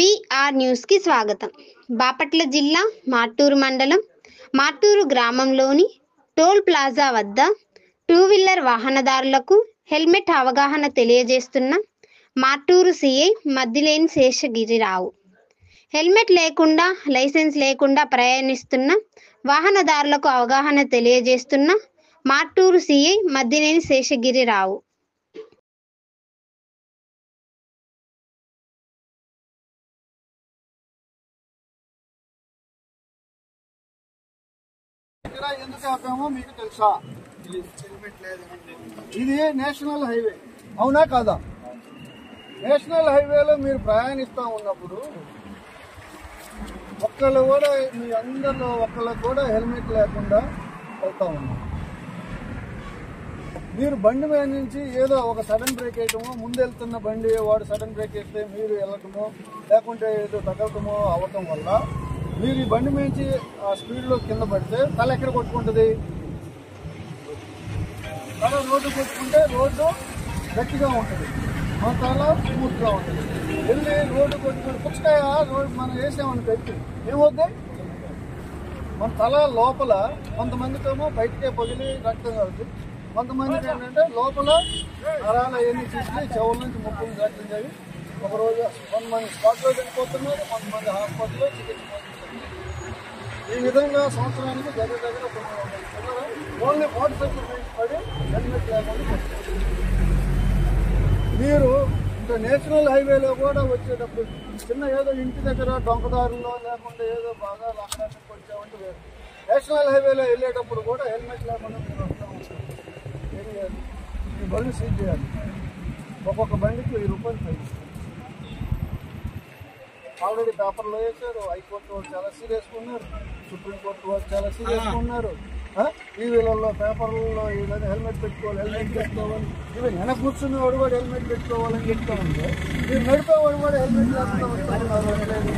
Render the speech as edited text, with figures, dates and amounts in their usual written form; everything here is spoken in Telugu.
బీఆర్ న్యూస్ కి స్వాగతం. బాపట్ల జిల్లా మార్టూరు మండలం మార్టూరు గ్రామంలోని టోల్ ప్లాజా వద్ద టూ వీలర్ వాహనదారులకు హెల్మెట్ అవగాహన తెలియజేస్తున్న మార్టూరు సిఐ మద్దిలేని శేషగిరిరావు. హెల్మెట్ లేకుండా లైసెన్స్ లేకుండా ప్రయాణిస్తున్న వాహనదారులకు అవగాహన తెలియజేస్తున్న మార్టూరు సిఐ మద్దిలేని శేషగిరిరావు. ఎందుకు ఆపామో మీకు తెలుసా? ఇది నేషనల్ హైవే, అవునా కాదా? నేషనల్ హైవేలో మీరు ప్రయాణిస్తూ ఉన్నప్పుడు ఒక్కళ్ళు కూడా, మీ అందరిలో ఒక్కళ్ళకి కూడా హెల్మెట్ లేకుండా వెళ్తా ఉన్నారు. మీరు బండి మీద నుంచి ఏదో ఒక సడన్ బ్రేక్ వేయటమో, ముందు వెళ్తున్న బండి వాడు సడన్ బ్రేక్ వేస్తే మీరు వెళ్ళటమో, లేకుంటే ఏదో తగలటమో అవటం వల్ల మీరు ఈ బండి మించి ఆ స్పీడ్లో కింద పడితే తల ఎక్కడ కొట్టుకుంటుంది? తల రోడ్డు కొట్టుకుంటే రోడ్డు గట్టిగా ఉంటుంది, మన తల స్మూత్గా ఉంటుంది. వెళ్ళి రోడ్డు కొట్టుకుంటే పుచ్చకాయ రోడ్డు మనం వేసామని పెట్టి ఏమవుతుంది? మన తల లోపల కొంతమందికేమో బయటకే పగిలి రక్తం అవుతుంది, కొంతమందికి ఏంటంటే లోపల నరాలు అవన్నీ తీసుకుని చెవుల నుంచి ముక్కులు రక్తం చేయి. ఒకరోజు కొంతమంది స్పాట్లో చనిపోతున్నారు, కొంతమంది హాస్పిటల్లో చికిత్స పొందుతున్నారు. ఈ విధంగా సంవత్సరానికి దగ్గర ఓన్లీ మోటార్ సైకిల్ పడి హెల్మెట్ లేకుండా మీరు ఇంకా నేషనల్ హైవేలో కూడా వచ్చేటప్పుడు చిన్న ఏదో ఇంటి దగ్గర డొంకదారుల్లో లేకుండా ఏదో బాగా లాంటి వచ్చామంటే వేరు. నేషనల్ హైవేలో వెళ్ళేటప్పుడు కూడా హెల్మెట్ లేకుండా మీరు వస్తూ ఉంటారు. ఏం చేయాలి? మీ బండి సీజ్ చేయాలి. ఒక్కొక్క బండికి 1000 రూపాయలు ఫైన్. ఆల్రెడీ పేపర్లో వేశారు. హైకోర్టు వాళ్ళు చాలా సీరియస్గా ఉన్నారు, సుప్రీంకోర్టు వాళ్ళు చాలా సీరియస్గా ఉన్నారు. టీవీలలో పేపర్లలో ఏదైనా హెల్మెట్ పెట్టుకోవాలి. ఈవెన్ వెనక కూర్చున్నవాడు కూడా హెల్మెట్ పెట్టుకోవాలని చెప్తా ఉంటే మీరు నడిపేవాడు కూడా హెల్మెట్ లేకుండా వస్తున్నారు.